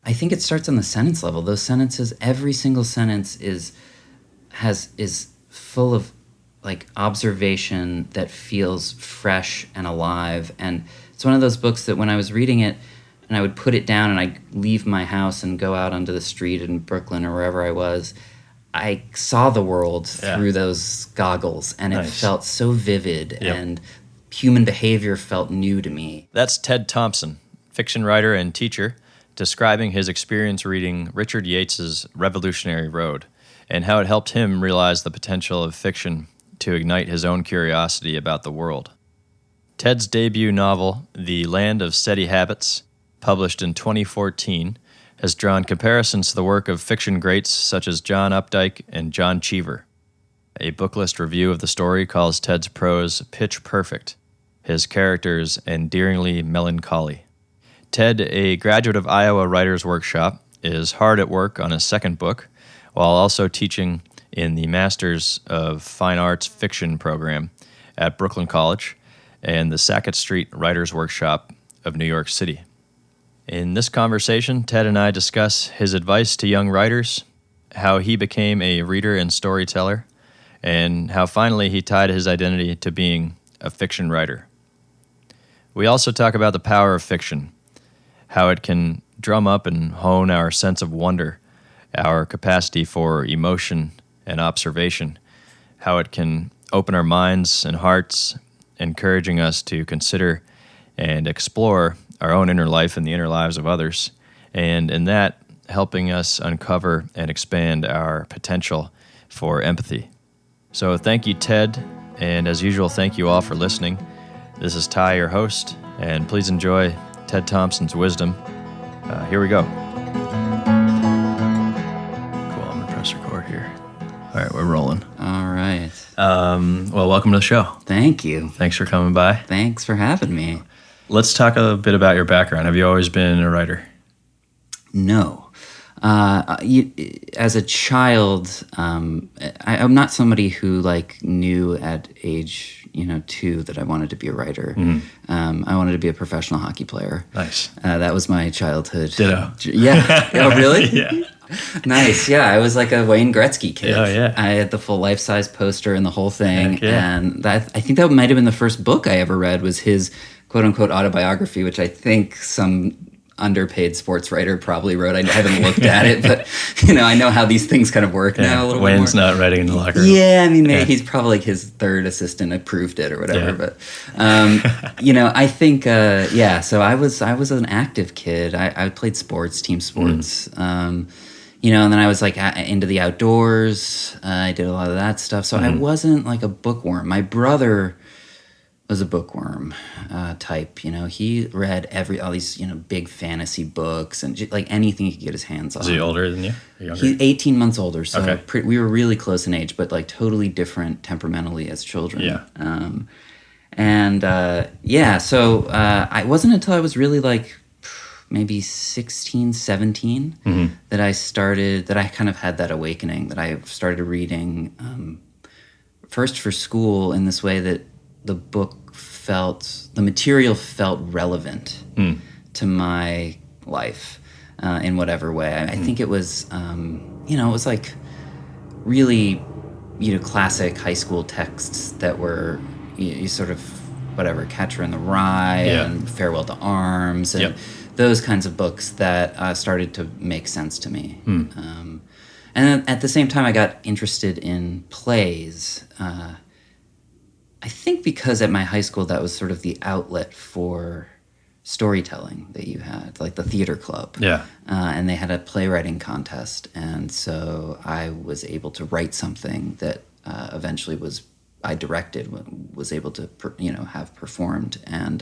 I think it starts on the sentence level. Those sentences, every single sentence is full of like observation that feels fresh and alive. And it's one of those books that when I was reading it and I would put it down and I'd leave my house and go out onto the street in Brooklyn or wherever I was, I saw the world through those goggles, and it felt so vivid, and human behavior felt new to me. That's Ted Thompson, fiction writer and teacher, describing his experience reading Richard Yates's Revolutionary Road and how it helped him realize the potential of fiction to ignite his own curiosity about the world. Ted's debut novel, The Land of Steady Habits, published in 2014, has drawn comparisons to the work of fiction greats such as John Updike and John Cheever. A booklist review of the story calls Ted's prose pitch perfect, his characters endearingly melancholy. Ted, a graduate of Iowa Writers Workshop, is hard at work on his second book, while also teaching in the Masters of Fine Arts Fiction program at Brooklyn College and the Sackett Street Writers Workshop of New York City. In this conversation, Ted and I discuss his advice to young writers, how he became a reader and storyteller, and how finally he tied his identity to being a fiction writer. We also talk about the power of fiction, how it can drum up and hone our sense of wonder, our capacity for emotion and observation, how it can open our minds and hearts, encouraging us to consider and explore our own inner life and the inner lives of others, and in that, helping us uncover and expand our potential for empathy. So thank you, Ted, and as usual, thank you all for listening. This is Ty, your host, and please enjoy Ted Thompson's wisdom. Here we go. Cool, I'm gonna press record here. All right, we're rolling. All right. Well, welcome to the show. Thank you. Thanks for coming by. Thanks for having me. Let's talk a bit about your background. Have you always been a writer? No. As a child, I'm not somebody who knew at age 2 that I wanted to be a writer. Mm-hmm. I wanted to be a professional hockey player. Nice. That was my childhood. Ditto. Yeah. Oh, really? Yeah. Nice. Yeah, I was like a Wayne Gretzky kid. Oh, yeah. I had the full life-size poster and the whole thing. Heck yeah. And I think that might have been the first book I ever read was his quote-unquote autobiography, which I think some underpaid sports writer probably wrote. I haven't looked at it, but I know how these things kind of work now a little Wayne's bit more. Not writing in the locker room. Yeah, I mean, maybe he's probably his third assistant approved it or whatever. Yeah. But I think so I was an active kid. I played sports, team sports. And then I was into the outdoors. I did a lot of that stuff. So I wasn't like a bookworm. My brother was a bookworm type. He read all these big fantasy books and anything he could get his hands on. Is he older than you? Or younger? He's 18 months older, so okay. We were really close in age, but totally different temperamentally as children. Yeah. So I wasn't until I was really maybe 16, 17 that I kind of had that awakening, that I started reading first for school in this way that the material felt relevant to my life in whatever way. I think it was, it was really, classic high school texts that were you sort of, whatever, Catcher in the Rye and Farewell to Arms and those kinds of books that started to make sense to me. And then at the same time, I got interested in plays. I think because at my high school, that was sort of the outlet for storytelling that you had, like the theater club. Yeah. And they had a playwriting contest. And so I was able to write something that eventually I directed, was able to, have performed. And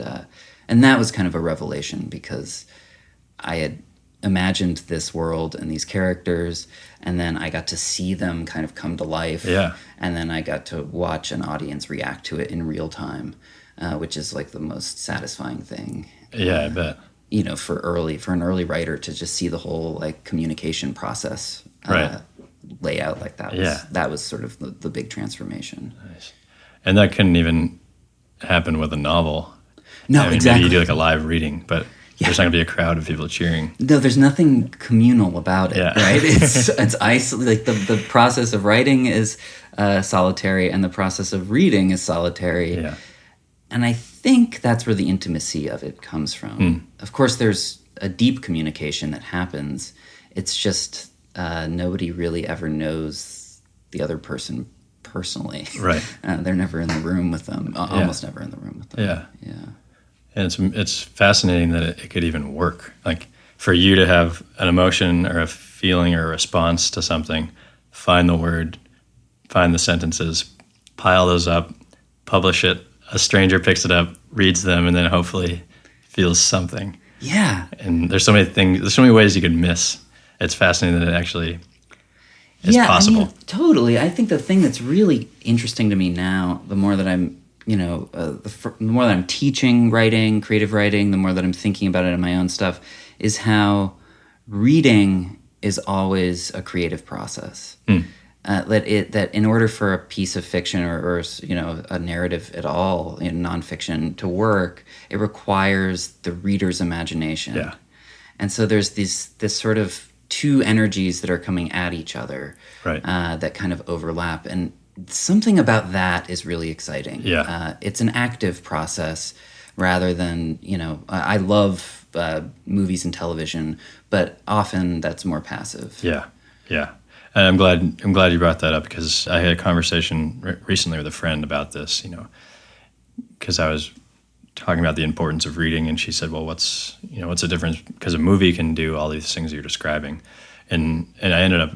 that was kind of a revelation because I had imagined this world and these characters, and then I got to see them kind of come to life. Yeah. And then I got to watch an audience react to it in real time, which is the most satisfying thing. Yeah, I bet. For an early writer to just see the whole communication process lay out like that. That was sort of the big transformation. Nice. And that couldn't even happen with a novel. No, exactly. Maybe you do a live reading, but There's not going to be a crowd of people cheering. No, there's nothing communal about it, Yeah. right? It's isolated. Like the process of writing is solitary, and the process of reading is solitary. Yeah. And I think that's where the intimacy of it comes from. Of course, there's a deep communication that happens. It's just nobody really ever knows the other person personally. Right. They're never in the room with them. Almost never in the room with them. Yeah. Yeah. And it's fascinating that it could even work. Like for you to have an emotion or a feeling or a response to something, find the word, find the sentences, pile those up, publish it. A stranger picks it up, reads them, and then hopefully feels something. Yeah. And there's so many things, there's so many ways you could miss. It's fascinating that it actually is possible. I mean, totally. I think the thing that's really interesting to me now, the more that I'm, the more that I'm teaching writing, creative writing, the more that I'm thinking about it in my own stuff, is how reading is always a creative process. That in order for a piece of fiction or a narrative at all in nonfiction to work, it requires the reader's imagination. Yeah. And so there's this sort of two energies that are coming at each other, Right. That kind of overlap. And something about that is really exciting. Yeah. It's an active process rather than, I love movies and television, but often that's more passive. Yeah. Yeah. And I'm glad you brought that up, because I had a conversation recently with a friend about this, because I was talking about the importance of reading, and she said, well, what's the difference? Because a movie can do all these things you're describing. And I ended up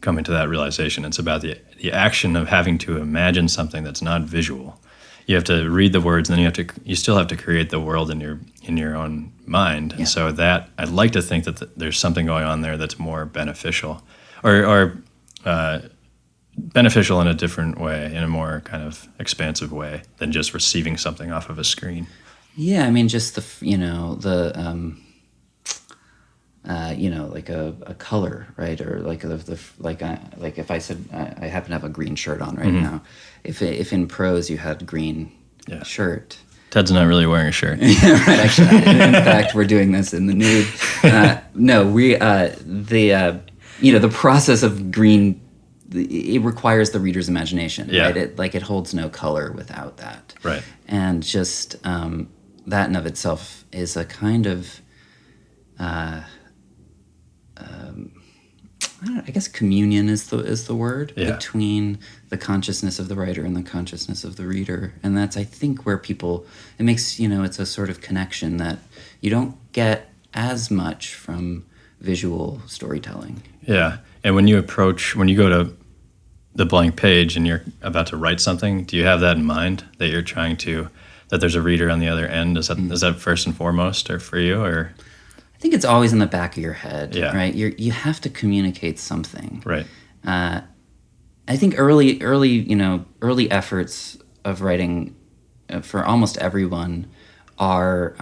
coming to that realization. It's about the action of having to imagine something that's not visual. You have to read the words, and then you still have to create the world in your own mind. Yeah. And so that I'd like to think that there's something going on there that's more beneficial, or beneficial in a different way, in a more kind of expansive way than just receiving something off of a screen. Yeah, I mean, just like a color, right? Or like like if I said I happen to have a green shirt on right now, if in prose you had green shirt. Ted's not really wearing a shirt. Yeah, right. Actually, in fact, we're doing this in the nude. No, the process of green, it requires the reader's imagination, right? It holds no color without that. Right. And just that in of itself is a kind of, I guess communion is the word between the consciousness of the writer and the consciousness of the reader. And that's, I think, where it makes, it's a sort of connection that you don't get as much from visual storytelling. Yeah. And when you go to the blank page and you're about to write something, do you have that in mind, that there's a reader on the other end? Is that first and foremost, or for you, or? I think it's always in the back of your head, right? You have to communicate something. Right. I think early efforts of writing for almost everyone are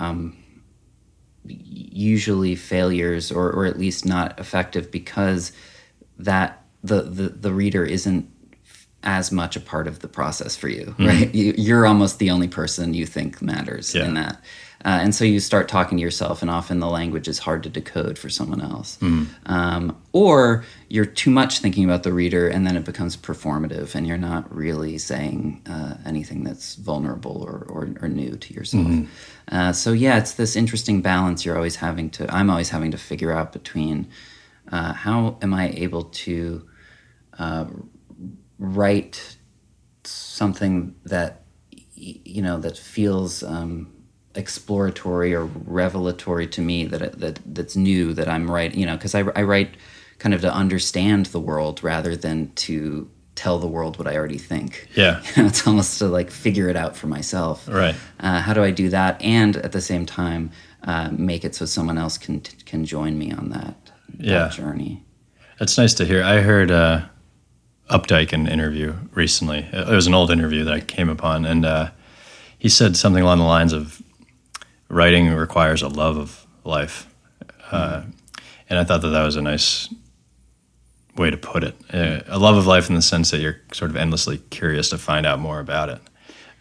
usually failures, or at least not effective, because that the reader isn't as much a part of the process for you, right? You're almost the only person you think matters in that. And so you start talking to yourself, and often the language is hard to decode for someone else. Or you're too much thinking about the reader, and then it becomes performative, and you're not really saying anything that's vulnerable or new to yourself. So it's this interesting balance I'm always having to figure out between how am I able to write something that that feels exploratory or revelatory to me, that's new, that I'm writing, because I write kind of to understand the world rather than to tell the world what I already think. Yeah. It's almost to like figure it out for myself. Right. How do I do that, and at the same time make it so someone else can join me on that journey? It's nice to hear. I heard Updike in an interview recently. It was an old interview that I came upon, and he said something along the lines of, writing requires a love of life. And I thought that was a nice way to put it. A love of life in the sense that you're sort of endlessly curious to find out more about it,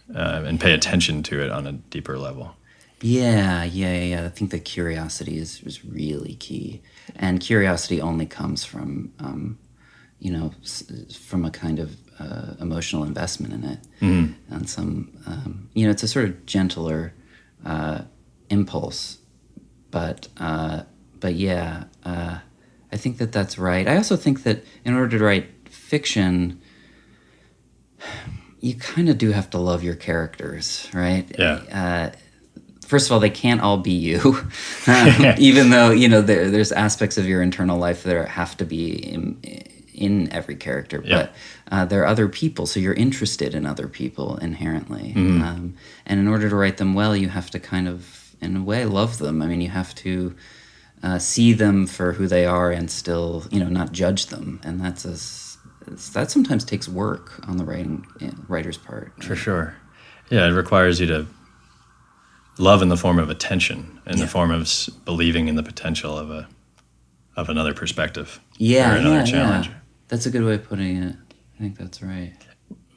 and pay attention to it on a deeper level. Yeah. I think that curiosity is really key, and curiosity only comes from from a kind of emotional investment in it, and some it's a sort of gentler impulse, but yeah, I think that that's right. I also think that in order to write fiction, you kind of do have to love your characters, right? Yeah. First of all, they can't all be you, even though there's aspects of your internal life that have to be in every character. Yeah. But there are other people, so you're interested in other people inherently. Mm-hmm. And in order to write them well, you have to kind of, in a way, love them. I mean, you have to see them for who they are and still, not judge them. And that sometimes takes work on the writer's part. For sure. Yeah, it requires you to love in the form of attention, in the form of believing in the potential of another perspective. Yeah, or another challenge. Yeah. That's a good way of putting it. I think that's right.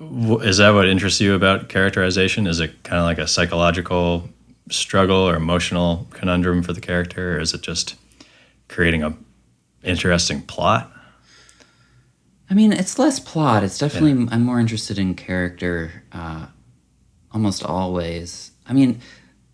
Is that what interests you about characterization? Is it kind of like a psychological struggle or emotional conundrum for the character, or is it just creating a interesting plot? I mean, it's less plot. It's definitely, I'm more interested in character almost always. I mean,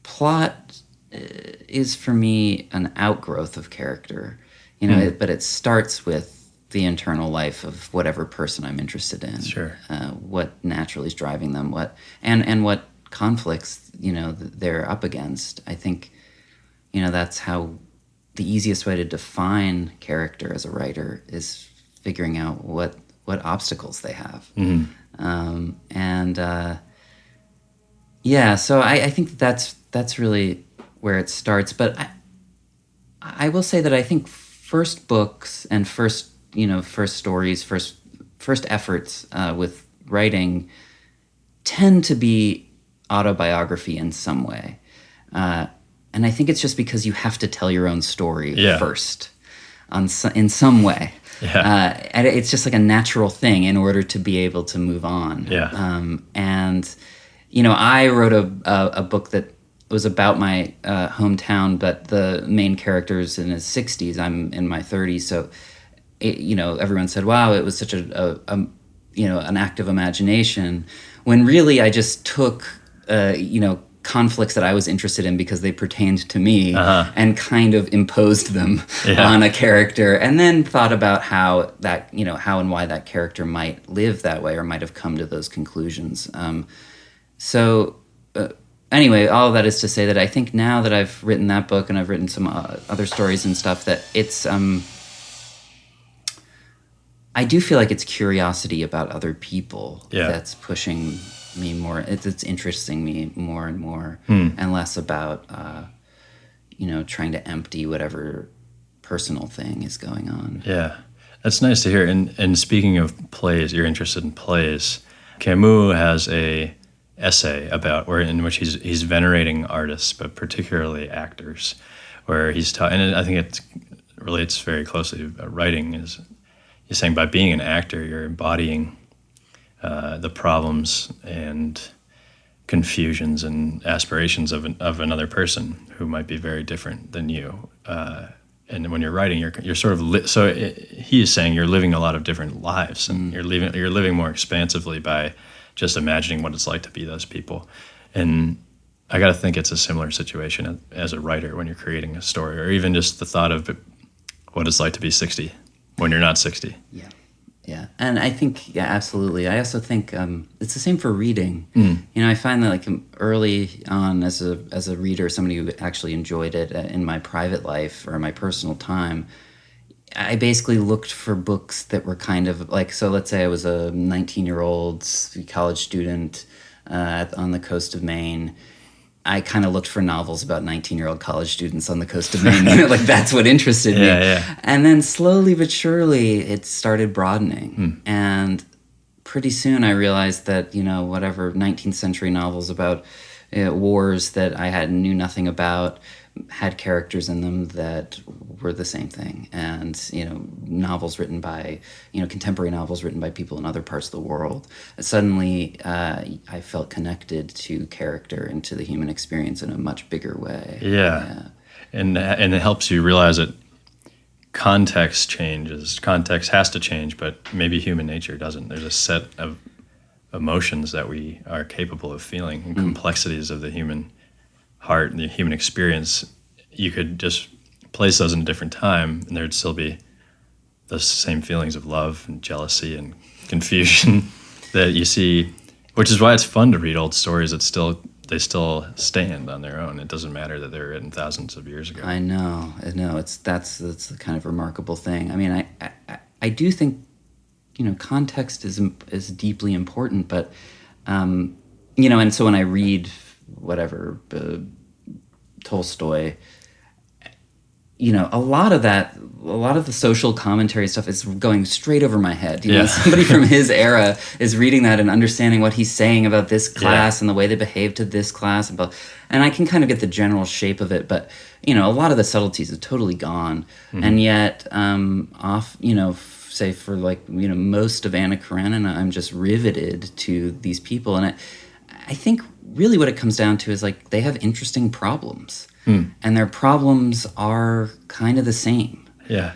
plot is for me an outgrowth of character, but it starts with the internal life of whatever person I'm interested in. Sure. What naturally is driving them, and what conflicts, they're up against. I think, that's how the easiest way to define character as a writer is figuring out what obstacles they have. Mm-hmm. So I think that's really where it starts. But I will say that I think first books and first stories, first efforts with writing tend to be autobiography in some way. And I think it's just because you have to tell your own story first in some way. Yeah. And it's just like a natural thing in order to be able to move on. Yeah. I wrote a book that was about my hometown, but the main character's in his 60s. I'm in my 30s, so everyone said, "Wow, it was such an act of imagination." When really, I just took conflicts that I was interested in because they pertained to me, and kind of imposed them on a character, and then thought about how and why that character might live that way or might have come to those conclusions. Anyway, all of that is to say that I think now that I've written that book and I've written some other stories and stuff, that it's I do feel like it's curiosity about other people that's pushing me more. It's interesting me more and more, and less about trying to empty whatever personal thing is going on. Yeah, that's nice to hear. And speaking of plays, you're interested in plays. Camus has a essay in which he's venerating artists, but particularly actors, where he's and I think it relates very closely to writing. He's saying by being an actor, you're embodying the problems and confusions and aspirations of another person who might be very different than you. And when you're writing, you're sort of he is saying you're living a lot of different lives, and you're living more expansively by just imagining what it's like to be those people. And I got to think it's a similar situation as a writer when you're creating a story, or even just the thought of what it's like to be 60 when you're not 60. Yeah. And I think, absolutely. I also think it's the same for reading. I find that early on as a reader, somebody who actually enjoyed it in my private life or my personal time, I basically looked for books that were kind of like, so let's say I was a 19-year-old college student on the coast of Maine. I kind of looked for novels about 19-year-old college students on the coast of Maine. That's what interested me. Yeah. And then slowly but surely it started broadening. And pretty soon I realized that, whatever 19th century novels about wars that I knew nothing about had characters in them that were the same thing. And, novels written by, contemporary novels written by people in other parts of the world. Suddenly, I felt connected to character and to the human experience in a much bigger way. Yeah. And it helps you realize that context changes. Context has to change, but maybe human nature doesn't. There's a set of emotions that we are capable of feeling, and complexities of the human heart and the human experience. You could just place those in a different time, and there'd still be those same feelings of love and jealousy and confusion that you see, which is why it's fun to read old stories that they still stand on their own. It doesn't matter that they were written thousands of years ago. I know. That's the kind of remarkable thing. I mean, I do think, context is deeply important, but, and so when I read whatever, Tolstoy, a lot of the social commentary stuff is going straight over my head. Somebody from his era is reading that and understanding what he's saying about this class and the way they behave to this class, and I can kind of get the general shape of it, but a lot of the subtleties are totally gone. And yet, say for most of Anna Karenina, I'm just riveted to these people, and I think really what it comes down to is they have interesting problems, and their problems are kind of the same. Yeah.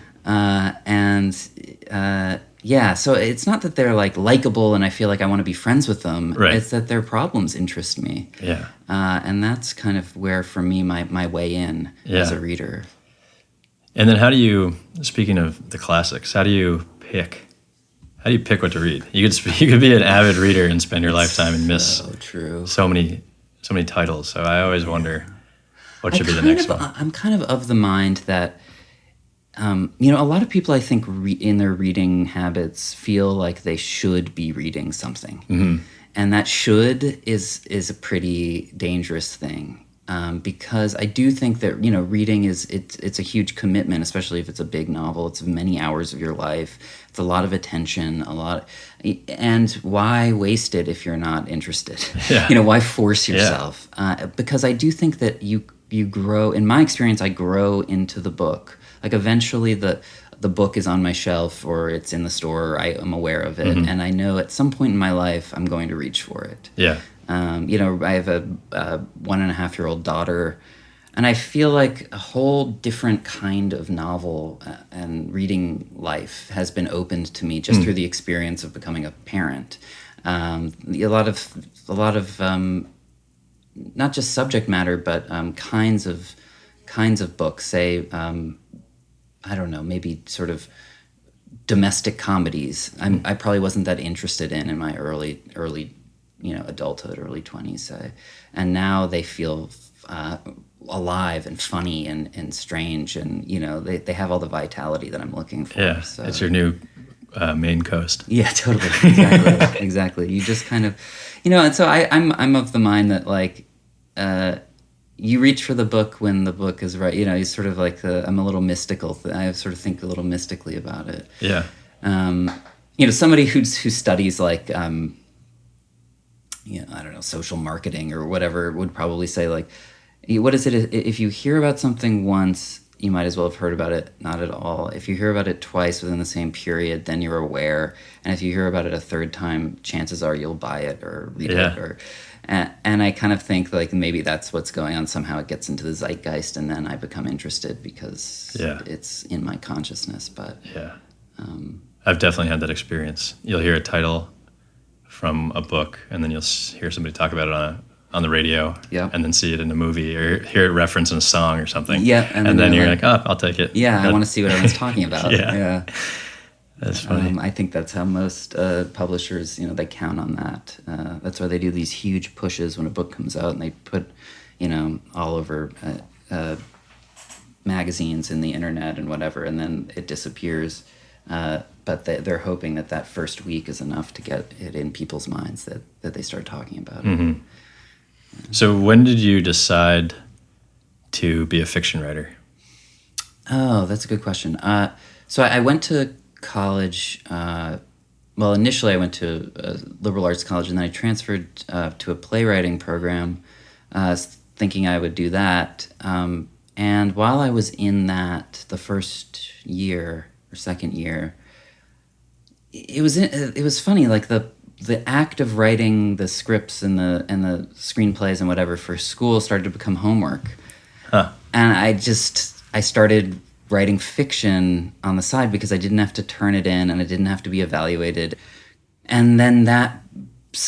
So it's not that they're likable and I feel like I want to be friends with them. Right. It's that their problems interest me. Yeah. And that's kind of where, for me, my way in as a reader. And then speaking of the classics, how do you pick what to read? You could be an avid reader and spend your lifetime and miss so many titles. So I always wonder what should be the next one. I'm kind of the mind that, a lot of people I think in their reading habits feel like they should be reading something. Mm-hmm. And that should is a pretty dangerous thing. Because I do think that reading it's a huge commitment, especially if it's a big novel. It's many hours of your life. It's a lot of attention, and why waste it if you're not interested? Yeah. Why force yourself? Yeah. Because I do think that you grow. In my experience, I grow into the book. Eventually the book is on my shelf or it's in the store. Or I am aware of it, and I know at some point in my life I'm going to reach for it. Yeah. I have a 1.5-year-old daughter, and I feel like a whole different kind of novel and reading life has been opened to me just through the experience of becoming a parent. A lot of not just subject matter, but kinds of books. Say, I don't know, maybe sort of domestic comedies. I probably wasn't that interested in my early adulthood, early 20s, say. And now they feel alive and funny and strange, and they have all the vitality that I'm looking for. Yeah, so. It's your new main coast. Yeah, totally, exactly. You just kind of, and so I'm of the mind that you reach for the book when the book is right. You sort of I'm a little mystical. I sort of think a little mystically about it. Yeah. Somebody who studies I don't know, social marketing or whatever would probably say what is it? If you hear about something once, you might as well have heard about it not at all. If you hear about it twice within the same period, then you're aware. And if you hear about it a third time, chances are you'll buy it or read it. And I kind of think maybe that's what's going on. Somehow it gets into the zeitgeist, and then I become interested because it's in my consciousness. But I've definitely had that experience. You'll hear a title from a book, and then you'll hear somebody talk about it on the radio, and then see it in a movie or hear it referenced in a song or something. Yeah, and then you're like, oh, I'll take it. Yeah, I want to see what everyone's talking about. Yeah. That's funny. I think that's how most publishers, they count on that. That's why they do these huge pushes when a book comes out, and they put, all over magazines and the internet and whatever, and then it disappears. But they're hoping that first week is enough to get it in people's minds that they start talking about it. Mm-hmm. So when did you decide to be a fiction writer? Oh, that's a good question. So I went to college. Initially I went to a liberal arts college, and then I transferred to a playwriting program, thinking I would do that. And while I was in that, the first year or second year, it was funny. Like the act of writing the scripts and the screenplays and whatever for school started to become homework. Huh. And I started writing fiction on the side because I didn't have to turn it in and it didn't have to be evaluated. And then that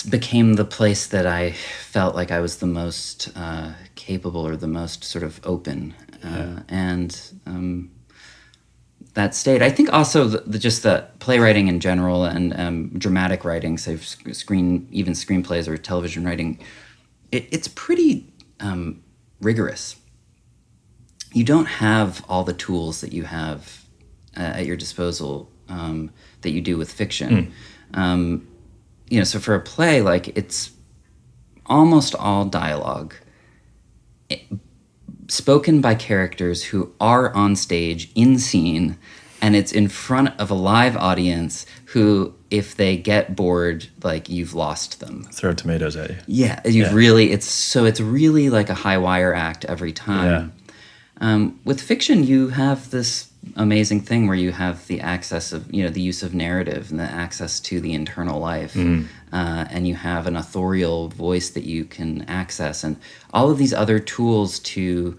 became the place that I felt like I was the most capable or the most sort of open. That stayed. I think also just the playwriting in general and dramatic writing, say even screenplays or television writing, it's pretty rigorous. You don't have all the tools that you have at your disposal that you do with fiction. So for a play, like it's almost all dialogue, spoken by characters who are on stage in scene, and it's in front of a live audience who, if they get bored, like you've lost them. Throw tomatoes at you. Yeah, it's really like a high wire act every time. Yeah. With fiction, you have this amazing thing where you have the access of, the use of narrative and the access to the internal life. And you have an authorial voice that you can access, and all of these other tools to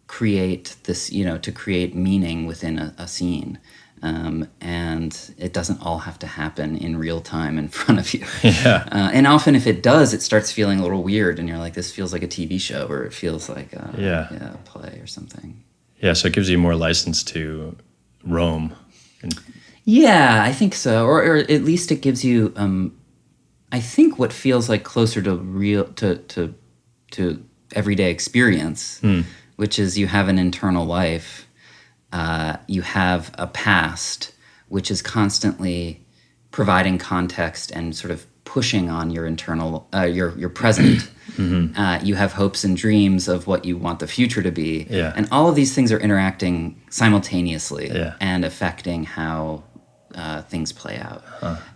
create this, to create meaning within a scene. And it doesn't all have to happen in real time in front of you. Yeah. And often if it does, it starts feeling a little weird and you're like, this feels like a TV show, or it feels like a play or something. Yeah, so it gives you more license to roam. Yeah, I think so. Or at least it gives you, I think, what feels like closer to real, to everyday experience, which is you have an internal life. You have a past, which is constantly providing context and sort of pushing on your internal, your present. You have hopes and dreams of what you want the future to be. Yeah. And all of these things are interacting simultaneously and affecting how things play out.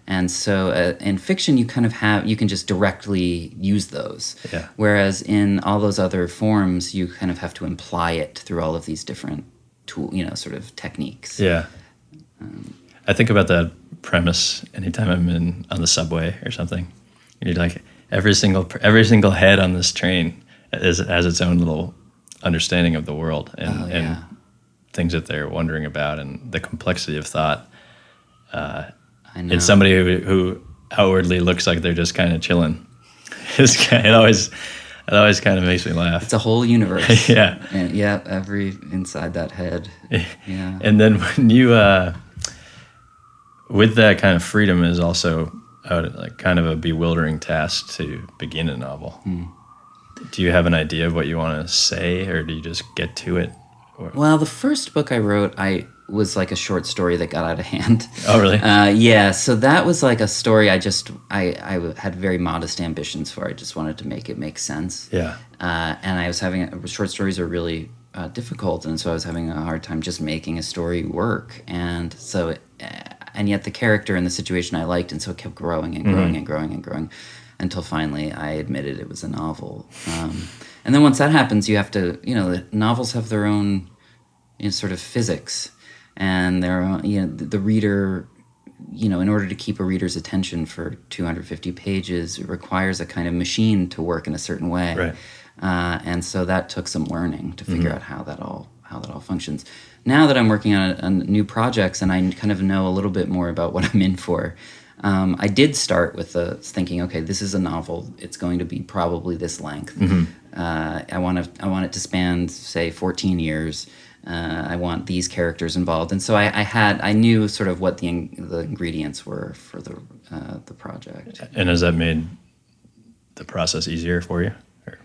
And so in fiction, you kind of you can just directly use those. Yeah. Whereas in all those other forms, you kind of have to imply it through all of these different sort of techniques. Yeah. I think about that premise anytime I'm on the subway or something. You're like, every single head on this train has its own little understanding of the world and things that they're wondering about, and the complexity of thought. I know. And somebody who outwardly looks like they're just kind of chilling. It always kind of makes me laugh. It's a whole universe. Yeah. And every inside that head. Yeah. And then when you, with that kind of freedom is also kind of a bewildering task to begin a novel. Do you have an idea of what you want to say, or do you just get to it? Well, the first book I wrote, was like a short story that got out of hand. Oh, really? Yeah. So that was like a story I had very modest ambitions for. I just wanted to make it make sense. Yeah. And I was short stories are really difficult, and so I was having a hard time just making a story work. And so, and yet the character and the situation I liked, and so it kept growing and growing and growing and growing, until finally I admitted it was a novel. And then once that happens, you have to, the novels have their own sort of physics. And the reader, in order to keep a reader's attention for 250 pages, it requires a kind of machine to work in a certain way. Right. And so that took some learning to figure out how that all functions. Now that I'm working on new projects and I kind of know a little bit more about what I'm in for, I did start with thinking, okay, this is a novel. It's going to be probably this length. I want it to span, say, 14 years. I want these characters involved, and so I knew sort of what the ingredients were for the project. And has that made the process easier for you? Or?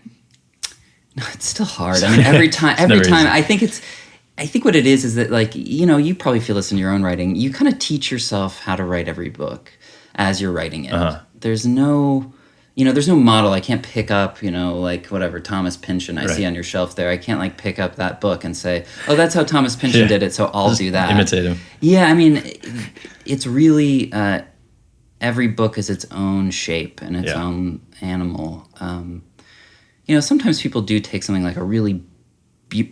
No, it's still hard. I mean, every time I think what it is that, like, you probably feel this in your own writing. You kind of teach yourself how to write every book as you're writing it. There's no model. I can't pick up, like whatever Thomas Pynchon I see on your shelf there. I can't like pick up that book and say, oh, that's how Thomas Pynchon did it, so I'll do that. Imitate him. Yeah, I mean, it's really, every book is its own shape and its own animal. Sometimes people do take something like a really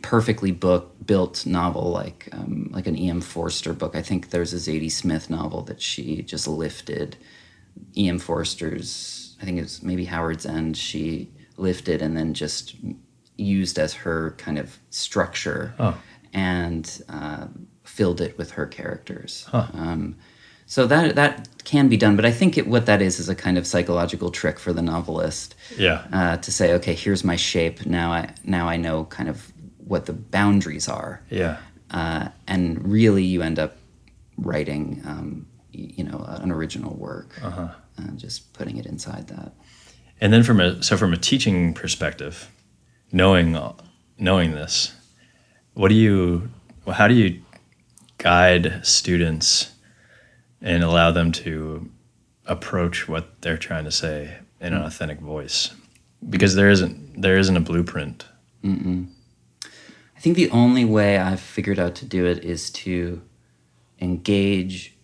perfectly built novel like an E.M. Forster book. I think there's a Zadie Smith novel that she just lifted E.M. Forster's, I think it was maybe Howard's End, she lifted and then just used as her kind of structure and filled it with her characters. So that can be done, but I think what that is a kind of psychological trick for the novelist. Yeah. To say, okay, here's my shape. Now I know kind of what the boundaries are. Yeah. And really, you end up writing, an original work, just putting it inside that. And then from a teaching perspective, knowing this, how do you guide students and allow them to approach what they're trying to say in an authentic voice? Because there isn't a blueprint. Mm-mm. I think the only way I've figured out to do it is to engage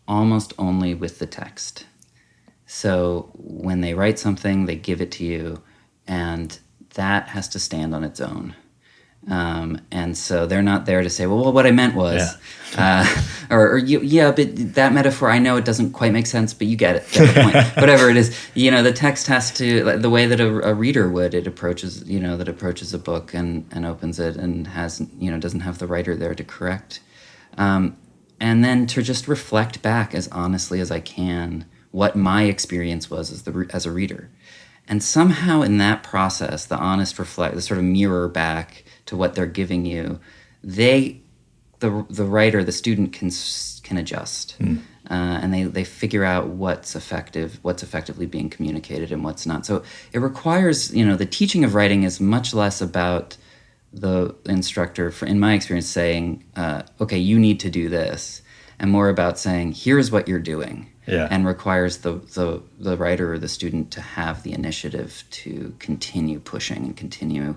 almost only with the text. So when they write something, they give it to you, and that has to stand on its own. And so they're not there to say, well, what I meant was, but that metaphor, I know it doesn't quite make sense, but you get the point. Whatever it is, the text has to, like, the way that a reader would, it approaches a book and opens it and has, doesn't have the writer there to correct. And then to just reflect back as honestly as I can what my experience was as a reader. And somehow in that process, the honest the sort of mirror back to what they're giving you, the writer, the student can adjust, and they figure out what's effectively being communicated and what's not. So it requires, the teaching of writing is much less about the instructor, in my experience, saying, okay, you need to do this, and more about saying, here's what you're doing. Yeah. And requires the writer or the student to have the initiative to continue pushing and continue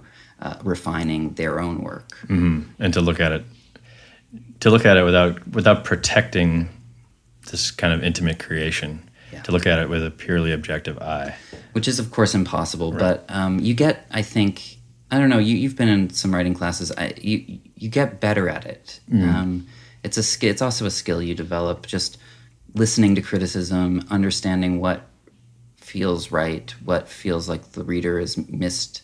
refining their own work. Mm-hmm. And to look at it without protecting this kind of intimate creation. Yeah. To look at it with a purely objective eye, which is of course impossible. Right. But you get, I think, I don't know. You've been in some writing classes. You get better at it. It's also a skill you develop. Just listening to criticism, understanding what feels right, what feels like the reader has missed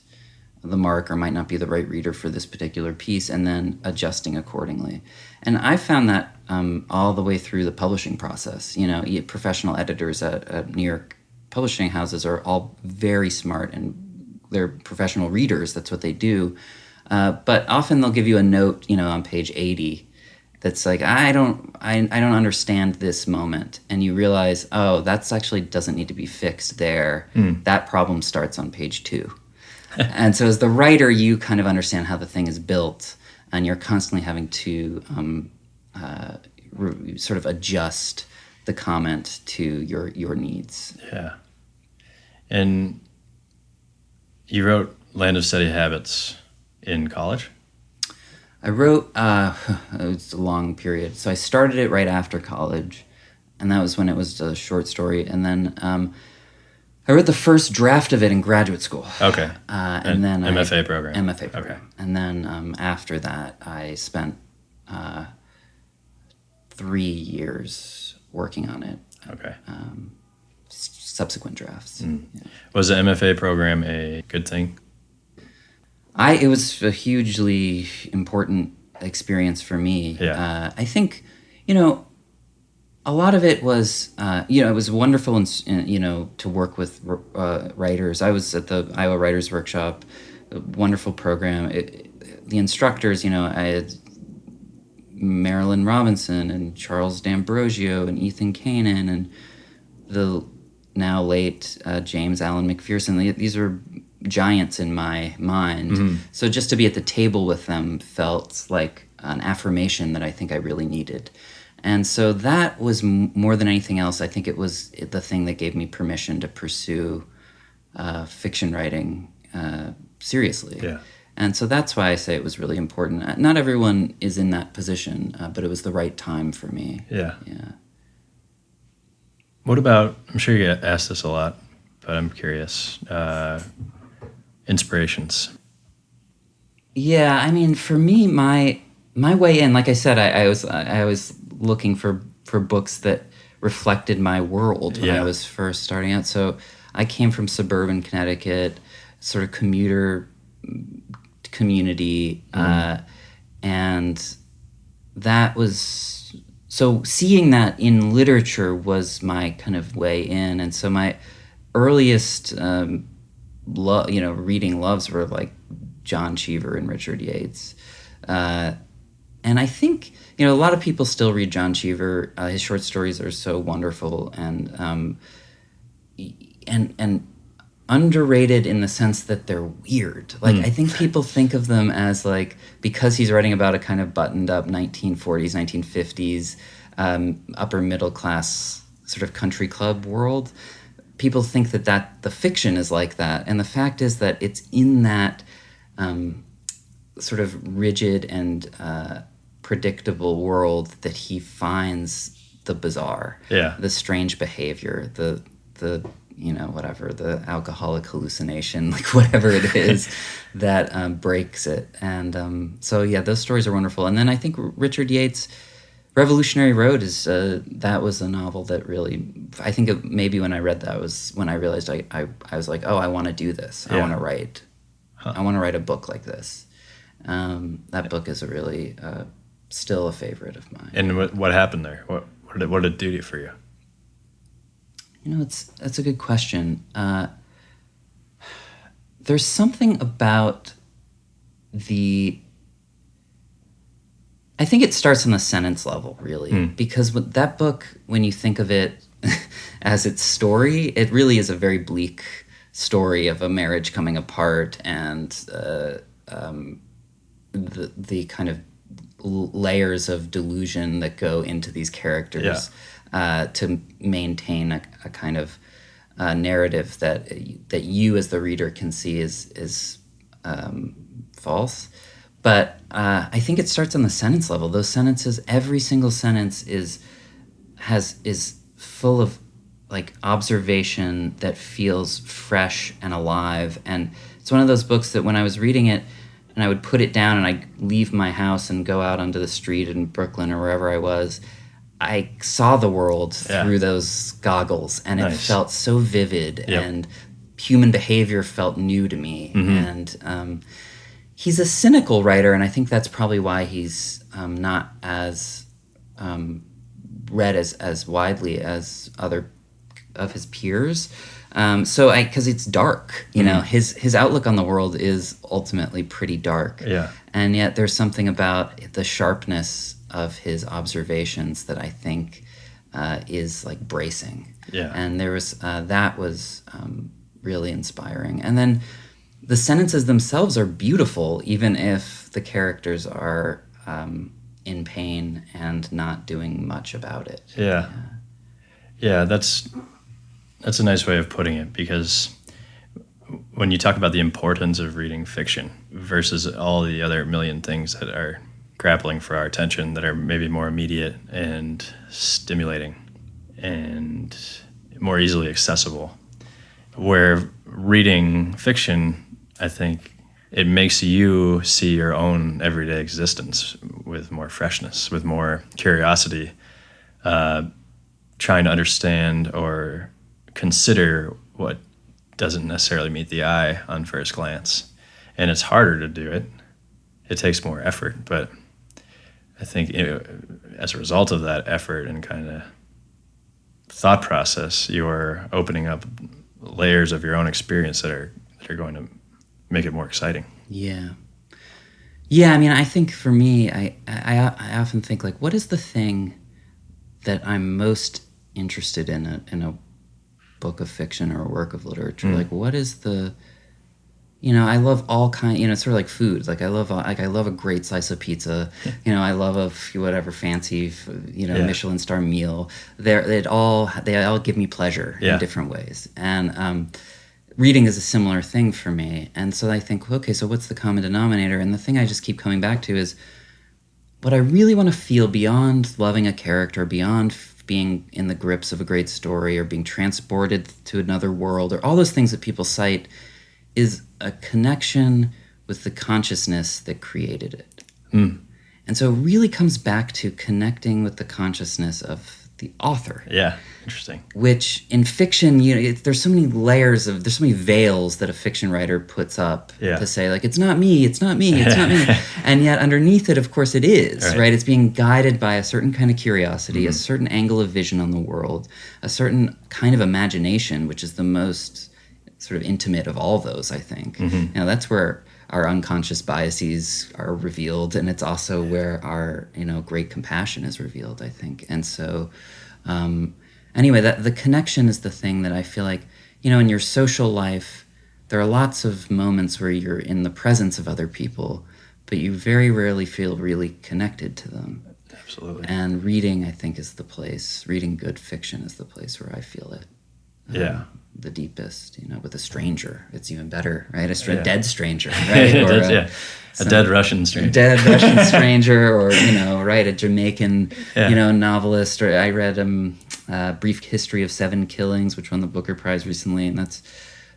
the mark or might not be the right reader for this particular piece, and then adjusting accordingly. And I found that all the way through the publishing process. Professional editors at New York publishing houses are all very smart, and they're professional readers. That's what they do. But often they'll give you a note, on page 80, that's like, I don't understand this moment, and you realize, oh, that's actually doesn't need to be fixed there. That problem starts on page 2. And so as the writer, you kind of understand how the thing is built, and you're constantly having to sort of adjust the comment to your needs. Yeah. And you wrote Land of Steady Habits in college? I wrote, it was a long period. So I started it right after college, and that was when it was a short story. And then I wrote the first draft of it in graduate school. Okay. And then MFA program. MFA program. Okay. And then after that, I spent 3 years working on it. Okay. Subsequent drafts. Yeah. Was the MFA program a good thing? It was a hugely important experience for me. Yeah. I think, a lot of it was, it was wonderful, to work with writers. I was at the Iowa Writers Workshop, a wonderful program. The instructors, I had Marilyn Robinson and Charles D'Ambrosio and Ethan Kanan and the now late James Allen McPherson. These are giants in my mind. Mm-hmm. So just to be at the table with them felt like an affirmation that I think I really needed. And so that was more than anything else, I think it was the thing that gave me permission to pursue fiction writing seriously. Yeah. And so that's why I say it was really important. Not everyone is in that position, but it was the right time for me. Yeah. Yeah. What about, I'm sure you get asked this a lot, but I'm curious, inspirations? Yeah, I mean, for me, my way in, like I said, I was looking for books that reflected my world when I Yeah. was first starting out. So I came from suburban Connecticut, sort of commuter community, and that was so seeing that in literature was my kind of way in, and so my earliest reading loves were like John Cheever and Richard Yates. Uh, and I think a lot of people still read John Cheever. His short stories are so wonderful and underrated in the sense that they're weird. Like I think people think of them as like because he's writing about a kind of buttoned up 1940s, 1950s upper middle class sort of country club world. People think that the fiction is like that, and the fact is that it's in that sort of rigid and predictable world that he finds the bizarre, Yeah. the strange behavior, the whatever, the alcoholic hallucination, like whatever it is that breaks it. And so yeah, those stories are wonderful. And then I think Richard Yates' Revolutionary Road is that was a novel that really, I think maybe when I read that was when I realized I was like, oh, I want to do this. I Yeah. want to write. I want to write a book like this. That book is a really still a favorite of mine. And what happened there? What did it do for you? That's a good question. There's something about I think it starts on the sentence level, really, because with that book, when you think of it as its story, it really is a very bleak story of a marriage coming apart and the kind of layers of delusion that go into these characters to maintain a kind of narrative that you as the reader can see is false. But I think it starts on the sentence level. Those sentences, every single sentence is full of like observation that feels fresh and alive. And it's one of those books that when I was reading it, and I would put it down and I'd leave my house and go out onto the street in Brooklyn or wherever I was, I saw the world through those goggles, and it felt so vivid, and human behavior felt new to me. And he's a cynical writer, and I think that's probably why he's not as read as widely as other of his peers. Because it's dark, his outlook on the world is ultimately pretty dark. Yeah. And yet there's something about the sharpness of his observations that I think is like bracing. Yeah. And there was that was really inspiring. And then the sentences themselves are beautiful, even if the characters are in pain and not doing much about it. Yeah, that's a nice way of putting it, because when you talk about the importance of reading fiction versus all the other million things that are grappling for our attention that are maybe more immediate and stimulating and more easily accessible, where reading fiction, I think it makes you see your own everyday existence with more freshness, with more curiosity, trying to understand or consider what doesn't necessarily meet the eye on first glance. And it's harder to do it. It takes more effort, but I think as a result of that effort and kind of thought process, you're opening up layers of your own experience that are going to make it more exciting. Yeah. I mean, I think for me, I often think like, what is the thing that I'm most interested in a book of fiction or a work of literature? Like, what is the, I love all kind, it's sort of like foods. Like I love a great slice of pizza. I love whatever fancy, Michelin star meal. They all give me pleasure in different ways. And reading is a similar thing for me. And so I think, okay, so what's the common denominator? And the thing I just keep coming back to is what I really want to feel beyond loving a character, beyond being in the grips of a great story or being transported to another world or all those things that people cite, is a connection with the consciousness that created it. And so it really comes back to connecting with the consciousness of the author. Yeah, interesting. Which in fiction, there's so many there's so many veils that a fiction writer puts up to say, like, it's not me, it's not me, it's not me. And yet underneath it, of course, it is, right? It's being guided by a certain kind of curiosity, a certain angle of vision on the world, a certain kind of imagination, which is the most sort of intimate of all those, I think. That's where our unconscious biases are revealed, and it's also where our great compassion is revealed, I think. And so anyway, that the connection is the thing that I feel like, in your social life, there are lots of moments where you're in the presence of other people, but you very rarely feel really connected to them. Absolutely. And reading, I think, is the place. Reading good fiction is the place where I feel it. The deepest, with a stranger. It's even better, right? A dead stranger, right? Or a dead Russian stranger. A dead Russian stranger, or, a Jamaican, novelist. Or I read Brief History of Seven Killings, which won the Booker Prize recently, and that's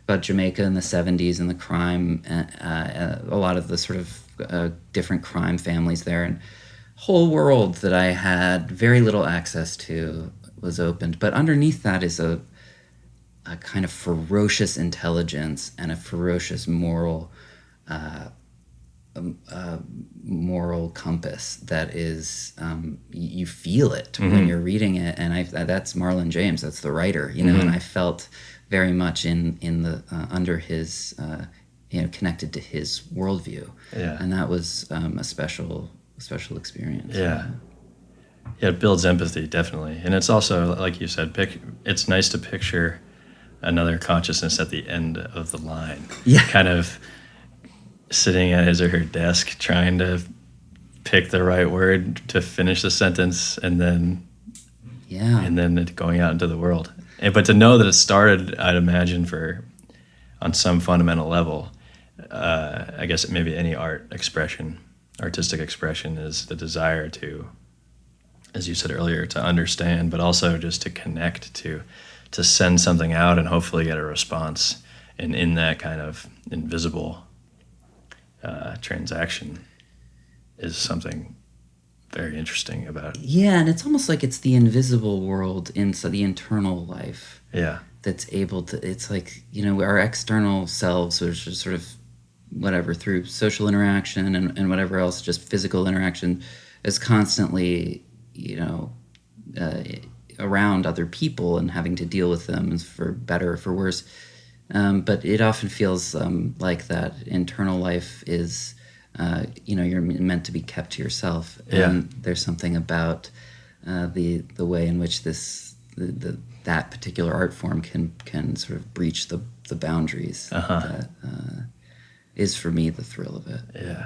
about Jamaica in the 70s and the crime, a lot of the sort of different crime families there. And whole world that I had very little access to was opened. But underneath that is a kind of ferocious intelligence and a ferocious moral compass that is you feel it when you're reading it. And that's Marlon James, that's the writer, and I felt very much in the under his connected to his worldview, and that was a special experience. Yeah, it builds empathy, definitely. And it's also, like you said, it's nice to picture another consciousness at the end of the line. Yeah. Kind of sitting at his or her desk trying to pick the right word to finish the sentence, and then going out into the world. But to know that it started, I'd imagine, on some fundamental level, I guess maybe any artistic expression is the desire to, as you said earlier, to understand, but also just to connect, to send something out and hopefully get a response. And in that kind of invisible transaction is something very interesting about it. Yeah, and it's almost like it's the invisible world inside the internal life. Yeah. That's able to, it's like, our external selves, which is sort of whatever, through social interaction and whatever else, just physical interaction, is constantly, around other people and having to deal with them, for better or for worse. But it often feels like that internal life is, you're meant to be kept to yourself. And there's something about the way in which that particular art form can sort of breach the boundaries. That is, for me, the thrill of it. Yeah.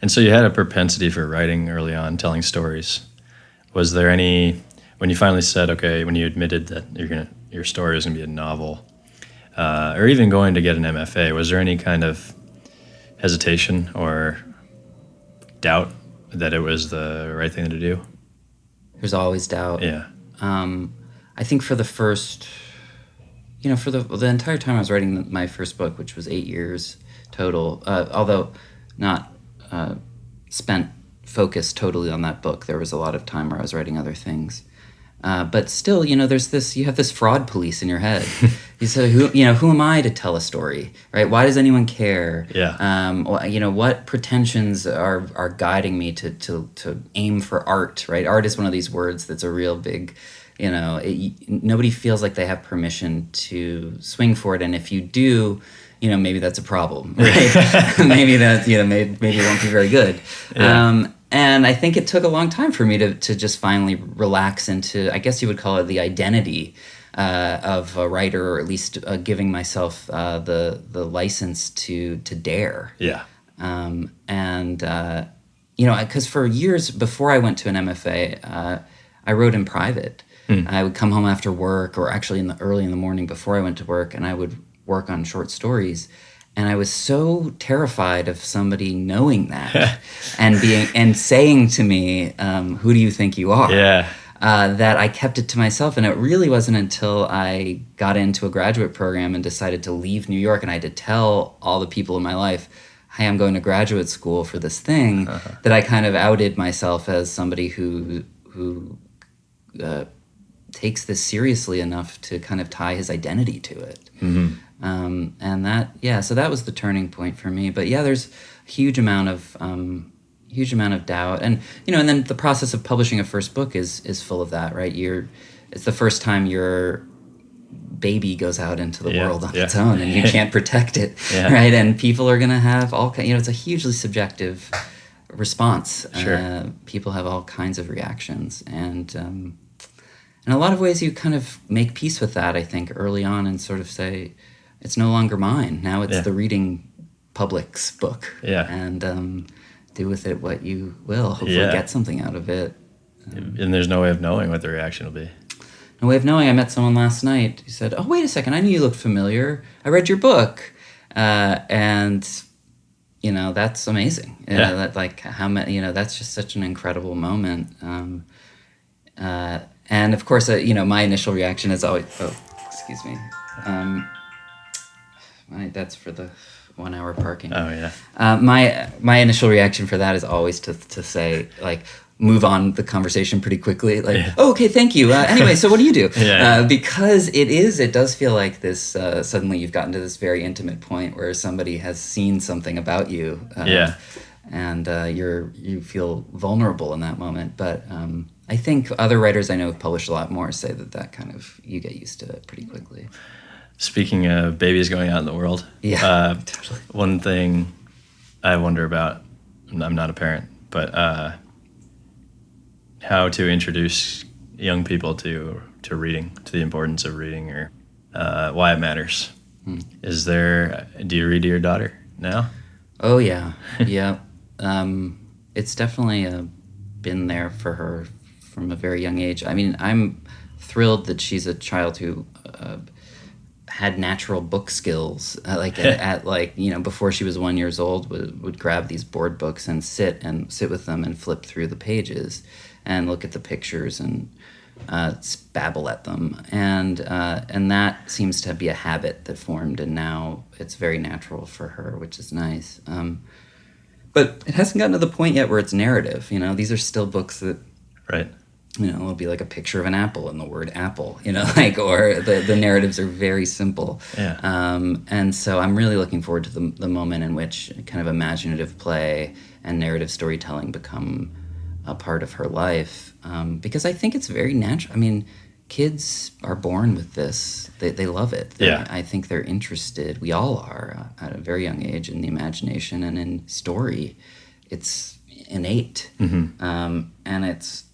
And so you had a propensity for writing early on, telling stories. Was there any, when you finally said, okay, when you admitted that your story was going to be a novel, or even going to get an MFA, was there any kind of hesitation or doubt that it was the right thing to do? There's always doubt. Yeah. I think for the first, for the entire time I was writing my first book, which was 8 years total, although not spent focused totally on that book. There was a lot of time where I was writing other things. But still, you have this fraud police in your head. You say, who am I to tell a story, right? Why does anyone care? Yeah. What pretensions are guiding me to aim for art, right? Art is one of these words that's a real big, nobody feels like they have permission to swing for it. And if you do, maybe that's a problem, right? Maybe that, maybe it won't be very good. Yeah. And I think it took a long time for me to just finally relax into, I guess you would call it, the identity of a writer, or at least giving myself the license to dare. Yeah. Because for years before I went to an MFA, I wrote in private. I would come home after work, or actually early in the morning before I went to work, and I would work on short stories. And I was so terrified of somebody knowing that and saying to me, "Who do you think you are?" Yeah. That I kept it to myself. And it really wasn't until I got into a graduate program and decided to leave New York, and I had to tell all the people in my life, hey, I'm going to graduate school for this thing, that I kind of outed myself as somebody who takes this seriously enough to kind of tie his identity to it. And that, yeah, so that was the turning point for me. But yeah, there's a huge amount of doubt, and and then the process of publishing a first book is full of that, right? It's the first time your baby goes out into the world on its own, and you can't protect it, right? And people are gonna have it's a hugely subjective response. Sure. People have all kinds of reactions, and in a lot of ways, you kind of make peace with that, I think, early on, and sort of say, it's no longer mine. Now it's the reading public's book. Yeah. And do with it what you will. Hopefully get something out of it. And there's no way of knowing what the reaction will be. No way of knowing. I met someone last night who said, oh, wait a second, I knew you looked familiar. I read your book. And, that's amazing. That, like, how many, that's just such an incredible moment. And of course, my initial reaction is always, excuse me. That's for the 1 hour parking. Oh yeah. My initial reaction for that is always to say, like, move on the conversation pretty quickly. Like, oh, okay, thank you. Anyway, so what do you do? Because it does feel like this, suddenly you've gotten to this very intimate point where somebody has seen something about you. And you feel vulnerable in that moment. But I think other writers I know who've published a lot more say that kind of, you get used to it pretty quickly. Speaking of babies going out in the world, totally. One thing I wonder about, I'm not a parent, but how to introduce young people to reading, to the importance of reading, or why it matters. Do you read to your daughter now? Oh, yeah. Yeah. It's definitely been there for her from a very young age. I mean, I'm thrilled that she's a child who had natural book skills. Before she was 1 year old, would grab these board books and sit with them and flip through the pages and look at the pictures and babble at them. And that seems to be a habit that formed, and now it's very natural for her, which is nice. But it hasn't gotten to the point yet where it's narrative. These are still books that, right? It'll be like a picture of an apple and the word apple. Or the narratives are very simple. Yeah. And so I'm really looking forward to the moment in which kind of imaginative play and narrative storytelling become a part of her life, because I think it's very natural. I mean, kids are born with this. They love it. I think they're interested. We all are at a very young age in the imagination and in story. It's innate. And it's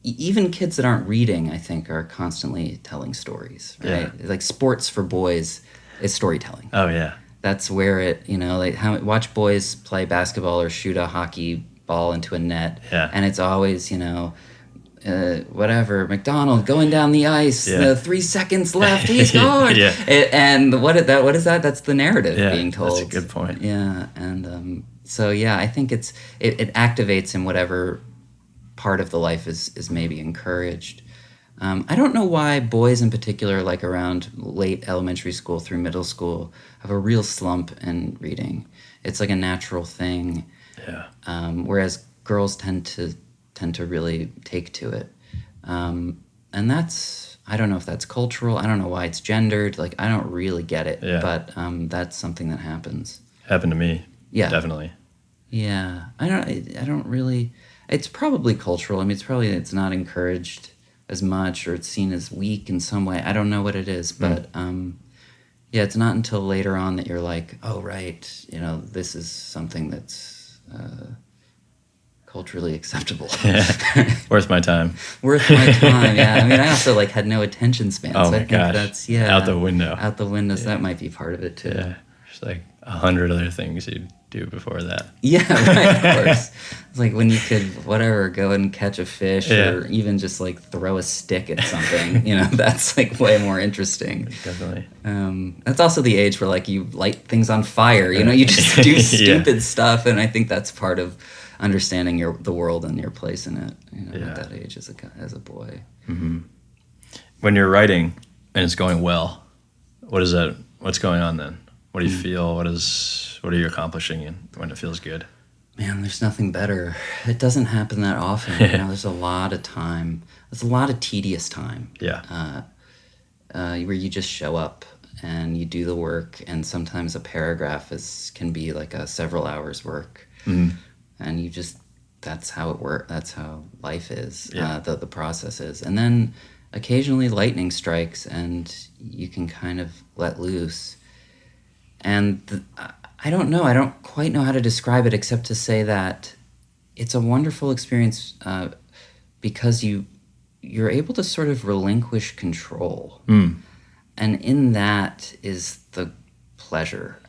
even kids that aren't reading, I think, are constantly telling stories, right? Like sports for boys is storytelling. Oh yeah. That's where it, watch boys play basketball or shoot a hockey ball into a net, and it's always, whatever, McDonald going down the ice, 3 seconds left, he scored. And what is that? That's the narrative being told. That's a good point. And so I think it activates in whatever part of the life is maybe encouraged. I don't know why boys in particular, like around late elementary school through middle school, have a real slump in reading. It's like a natural thing. Whereas girls tend to really take to it. And that's, I don't know if that's cultural. I don't know why it's gendered. Like, I don't really get it. But that's something that happens. Happened to me. Definitely. Yeah. I don't really, it's probably cultural. I mean, it's not encouraged as much, or it's seen as weak in some way. I don't know what it is, but it's not until later on that you're like, oh, right, this is something that's culturally acceptable. Worth my time. Worth my time, yeah. I mean, I also had no attention span. Oh so my I think gosh. that's, out the window. Out the window, so that might be part of it too. Yeah, there's like 100 other things you'd do before that. Yeah, right, of course. It's like when you could, whatever, go and catch a fish or even just throw a stick at something, that's way more interesting. Definitely. That's also the age where you light things on fire, you just do stupid stuff, and I think that's part of understanding the world and your place in it, at that age as a boy. Mm-hmm. When you're writing and it's going well, what's going on then? What do you feel? times? What are you accomplishing when it feels good? Man, there's nothing better. It doesn't happen that often. There's a lot of time. There's a lot of tedious time. Yeah. Where you just show up and you do the work, and sometimes a paragraph can be like a several hours work, and you just that's how it works. That's how life is. Yeah. The process is, and then occasionally lightning strikes, and you can kind of let loose. And I don't know. I don't quite know how to describe it except to say that it's a wonderful experience because you're able to sort of relinquish control. And in that is the pleasure.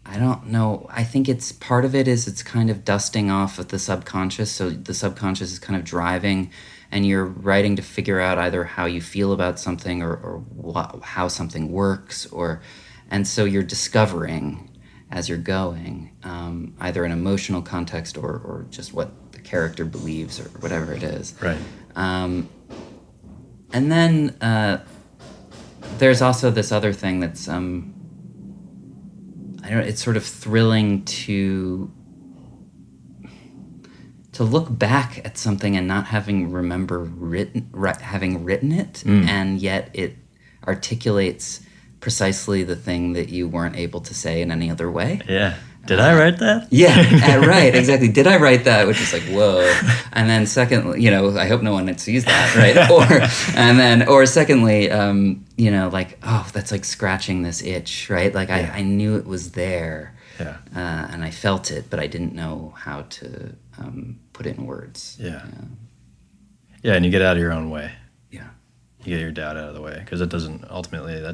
I don't know. I think it's part of it is it's kind of dusting off of the subconscious. So the subconscious is kind of driving, and you're writing to figure out either how you feel about something or how something works, and so you're discovering as you're going, either an emotional context or just what the character believes or whatever it is. Right. And then there's also this other thing that's it's sort of thrilling to look back at something and not having having written it, and yet it articulates precisely the thing that you weren't able to say in any other way. Yeah. Did I write that? Yeah, right, exactly. Did I write that? Which is like, whoa. And then secondly, I hope no one sees that, right? Or secondly, like, oh, that's like scratching this itch, right? Like I knew it was there, and I felt it, but I didn't know how to put it in words. Yeah, and you get out of your own way. Yeah. You get your doubt out of the way, because that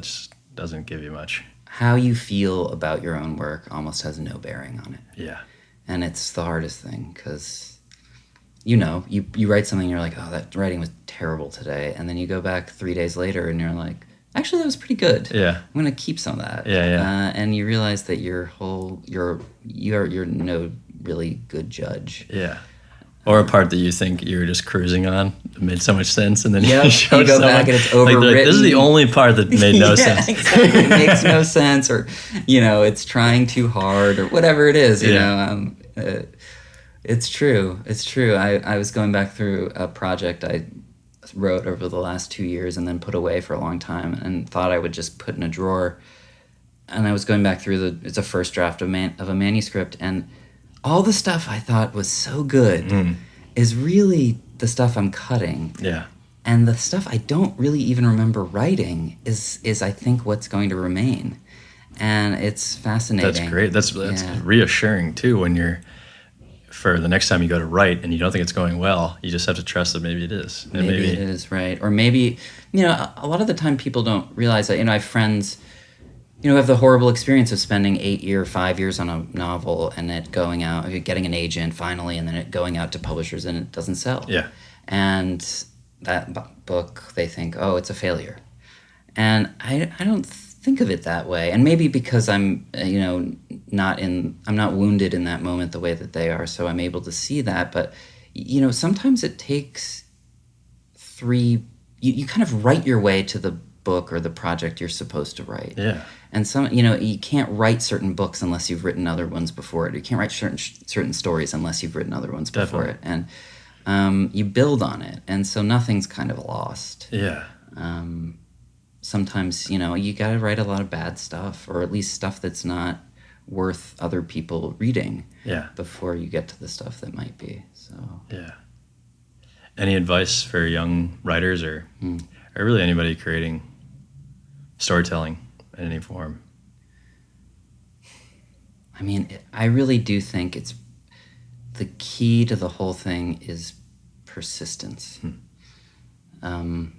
just doesn't give you much. How you feel about your own work almost has no bearing on it. Yeah. And it's the hardest thing because, you write something and you're like, oh, that writing was terrible today. And then you go back 3 days later and you're like, actually, that was pretty good. Yeah. I'm going to keep some of that. Yeah. And you realize that you're no really good judge. Yeah. Or a part that you think you were just cruising on made so much sense, and then you go someone, back and it's overwritten. Like, this is the only part that made no sense. Exactly. It makes no sense, or it's trying too hard, or whatever it is. It's true. It's true. I was going back through a project I wrote over the last 2 years and then put away for a long time, and thought I would just put in a drawer. And I was going back through it's a first draft of a manuscript, and all the stuff I thought was so good is really the stuff I'm cutting. Yeah. And the stuff I don't really even remember writing is I think what's going to remain. And it's fascinating. That's great. That's reassuring too, when for the next time you go to write and you don't think it's going well, you just have to trust that maybe it is. And maybe it is, right. Or maybe, a lot of the time people don't realize that, I have friends who have the horrible experience of spending 5 years on a novel and it going out, getting an agent finally, and then it going out to publishers and it doesn't sell. Yeah. And that book, they think, oh, it's a failure. And I don't think of it that way. And maybe because I'm, I'm not wounded in that moment the way that they are, so I'm able to see that. But, sometimes it takes you kind of write your way to the book or the project you're supposed to write. Yeah. And you can't write certain books unless you've written other ones before it. You can't write certain stories unless you've written other ones before it. And you build on it, and so nothing's kind of lost. Yeah. Sometimes you got to write a lot of bad stuff, or at least stuff that's not worth other people reading. Yeah. Before you get to the stuff that might be. So. Yeah. Any advice for young writers or really anybody creating storytelling in any form? I mean, I really do think it's the key to the whole thing is persistence. And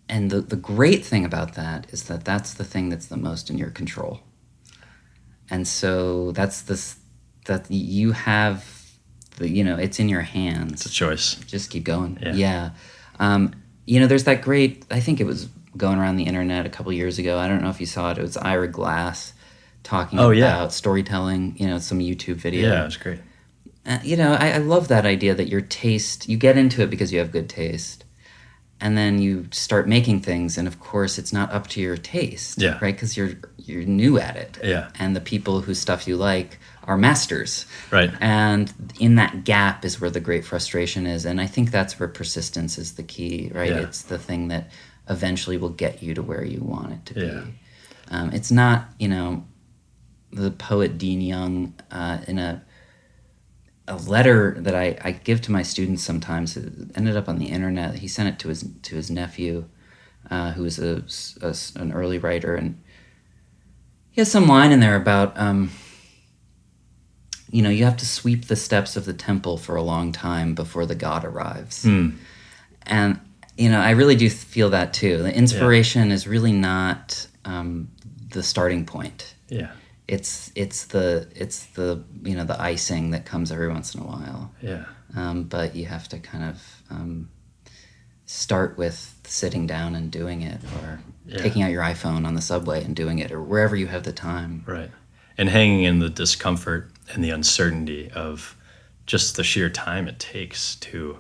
the great thing about that is that that's the thing that's the most in your control. And so that you have it's in your hands. It's a choice. Just keep going. Yeah. There's that great, I think it was going around the internet a couple years ago. I don't know if you saw it. It was Ira Glass talking about storytelling, some YouTube video. Yeah, it was great. I love that idea that your taste, you get into it because you have good taste. and then you start making things, and of course it's not up to your taste, Yeah. right? Because you're new at it, Yeah. and the people whose stuff you like are masters, Right. and in that gap is where the great frustration is, and I think that's where persistence is the key, right? Yeah. It's the thing that eventually will get you to where you want it to Yeah. be. It's not, the poet Dean Young, in a letter that I give to my students sometimes. It ended up on the internet. He sent it to his nephew, who is an early writer, and he has some line in there about you have to sweep the steps of the temple for a long time before the god arrives. And I really do feel that too. The inspiration is really not the starting point. Yeah. It's the the icing that comes every once in a while. Yeah. But you have to kind of start with sitting down and doing it, or taking out your iPhone on the subway and doing it, or wherever you have the time. Right. And hanging in the discomfort and the uncertainty of just the sheer time it takes to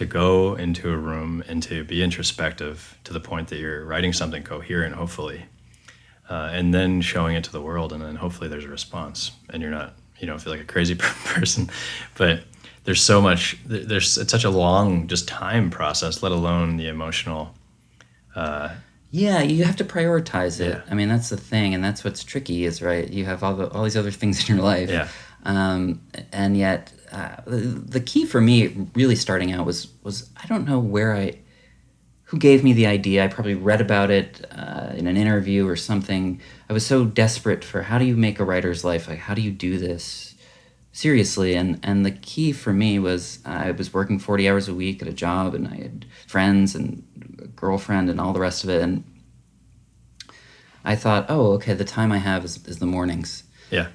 go into a room and to be introspective to the point that you're writing something coherent, hopefully. And then showing it to the world, and then hopefully there's a response, and you don't feel like a crazy person. But there's so much. It's such a long just time process, let alone the emotional. Yeah, you have to prioritize it. Yeah. I mean, that's the thing, and that's what's tricky. Is right. You have all these other things in your life. Yeah. And yet, the key for me, really starting out, was I don't know who gave me the idea. I probably read about it in an interview or something. I was so desperate for, how do you make a writer's life? Like, how do you do this seriously? And the key for me was, I was working 40 hours a week at a job, and I had friends and a girlfriend and all the rest of it. And I thought, oh, okay, the time I have is the mornings. Yeah.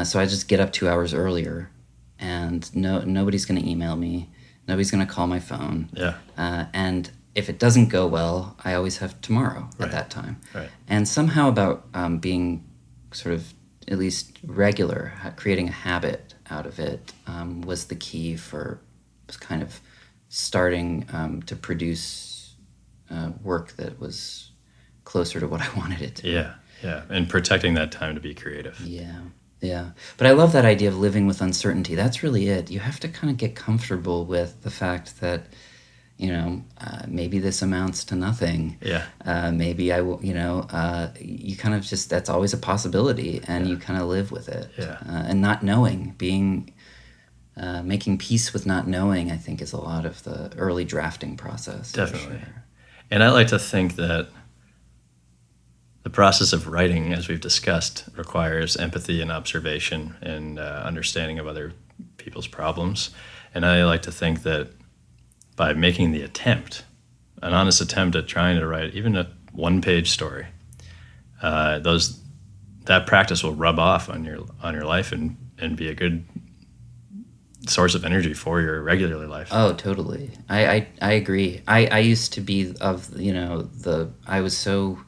So I just get up 2 hours earlier, and nobody's going to email me. Nobody's going to call my phone. Yeah. And if it doesn't go well, I always have tomorrow at that time. Right. And somehow about being sort of at least regular, creating a habit out of it, was the key for kind of starting to produce work that was closer to what I wanted it to be. Yeah. Yeah. And protecting that time to be creative. Yeah. Yeah. But I love that idea of living with uncertainty. That's really it. You have to kind of get comfortable with the fact that, maybe this amounts to nothing. Yeah. Maybe I will, you kind of just, that's always a possibility, and you kind of live with it. Yeah. And not knowing, making peace with not knowing, I think, is a lot of the early drafting process. Definitely. Sure. And I like to think that the process of writing, as we've discussed, requires empathy and observation and understanding of other people's problems. And I like to think that by making the attempt, an honest attempt at trying to write even a one-page story, that practice will rub off on your life and be a good source of energy for your regular life. Oh, totally. I agree. I used to be I was so,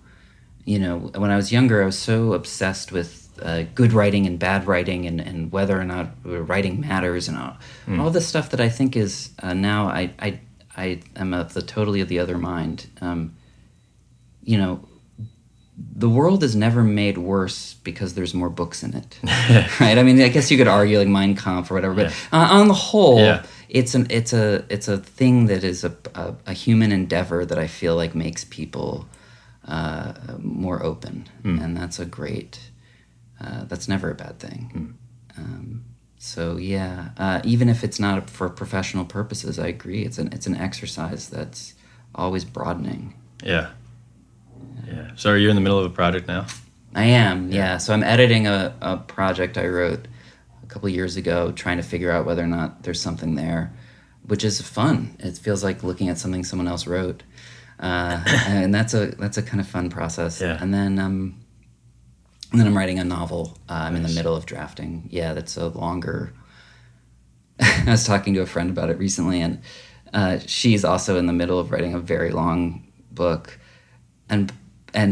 when I was younger, I was so obsessed with good writing and bad writing, and whether or not writing matters, and all this stuff that I think is now I am of the other mind. The world is never made worse because there's more books in it, right? I mean, I guess you could argue like Mein Kampf or whatever, but on the whole, it's a thing that is a human endeavor that I feel like makes people more open, and that's a great. That's never a bad thing. So yeah, even if it's not for professional purposes, I agree. It's an exercise that's always broadening. Yeah. Yeah. So are you in the middle of a project now? I am. Yeah. So I'm editing a project I wrote a couple years ago, trying to figure out whether or not there's something there, which is fun. It feels like looking at something someone else wrote, and that's a kind of fun process. Yeah. And then I'm writing a novel. I'm in the middle of drafting. Yeah, that's a longer. I was talking to a friend about it recently, and she's also in the middle of writing a very long book, and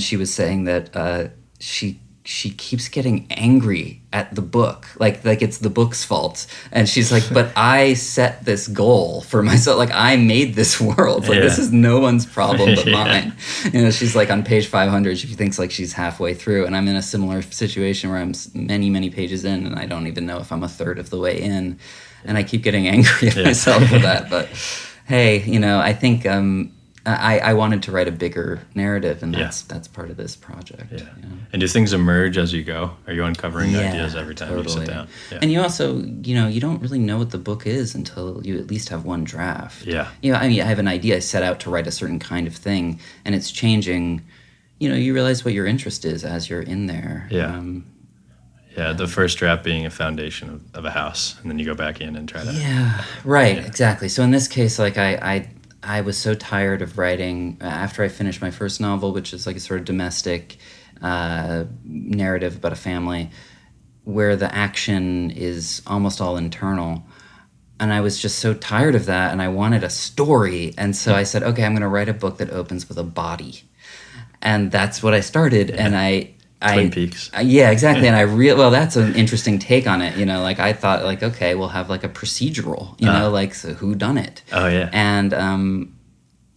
she was saying that she she keeps getting angry at the book, like it's the book's fault. And she's like, but I set this goal for myself. Like, I made this world. Like, this is no one's problem but mine. You know, she's like on page 500, she thinks like she's halfway through. And I'm in a similar situation where I'm many, many pages in, and I don't even know if I'm a third of the way in. And I keep getting angry at myself for that. But hey, you know, I think I wanted to write a bigger narrative, and that's part of this project. Yeah. You know? And do things emerge as you go? Are you uncovering ideas every time you sit down? Yeah. And you also, you know, you don't really know what the book is until you at least have one draft. Yeah. You know, I mean, I have an idea. I set out to write a certain kind of thing, and it's changing. You know, you realize what your interest is as you're in there. Yeah. Yeah, the first draft being a foundation of a house, and then you go back in and try to... Yeah, right, exactly. So in this case, like, I was so tired of writing, after I finished my first novel, which is like a sort of domestic narrative about a family, where the action is almost all internal. And I was just so tired of that, and I wanted a story. And so I said, okay, I'm going to write a book that opens with a body. And that's what I started, and Twin Peaks. Yeah, exactly. And well, that's an interesting take on it. You know, like I thought, like, okay, we'll have like a procedural. You know, like, so who done it? Oh yeah. And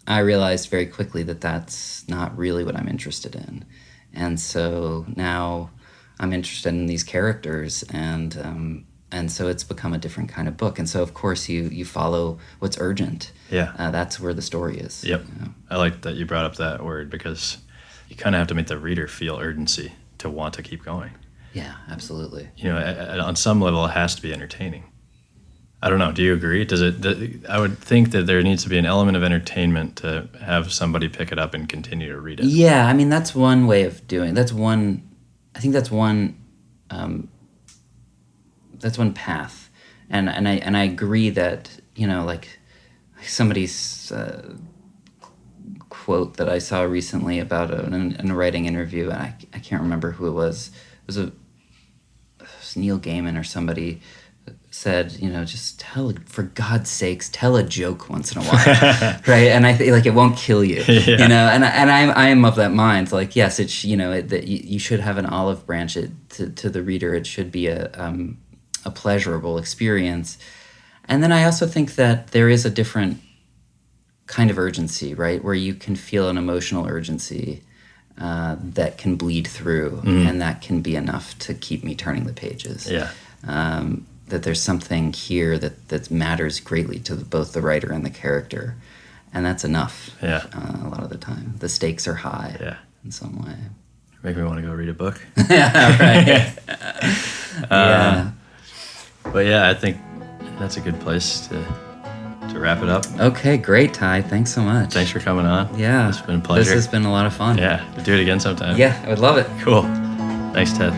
I realized very quickly that that's not really what I'm interested in. And so now I'm interested in these characters, and so it's become a different kind of book. And so of course you follow what's urgent. Yeah. That's where the story is. Yep. You know? I like that you brought up that word, because you kind of have to make the reader feel urgency to want to keep going. Yeah, absolutely. You know, on some level, it has to be entertaining. I don't know. Do you agree? I would think that there needs to be an element of entertainment to have somebody pick it up and continue to read it. Yeah, I mean, that's one way of doing. I think that's one path, and I agree that, you know, like somebody's quote that I saw recently about in a writing interview, and I can't remember who it was. It was Neil Gaiman or somebody said, you know, just for God's sakes, tell a joke once in a while, right? And I think like it won't kill you, you know. And I am of that mind. Like, yes, that you should have an olive branch to the reader. It should be a pleasurable experience. And then I also think that there is a different kind of urgency, right, where you can feel an emotional urgency that can bleed through, and that can be enough to keep me turning the pages. Yeah. That there's something here that matters greatly to both the writer and the character, and that's enough. Yeah. A lot of the time, the stakes are high. Yeah. In some way. Make me want to go read a book. Yeah. Right. Yeah. But yeah, I think that's a good place to wrap it up. Okay, great, Ty. Thanks so much. Thanks for coming on. Yeah. It's been a pleasure. This has been a lot of fun. Yeah. Do it again sometime. Yeah, I would love it. Cool. Thanks, Ted.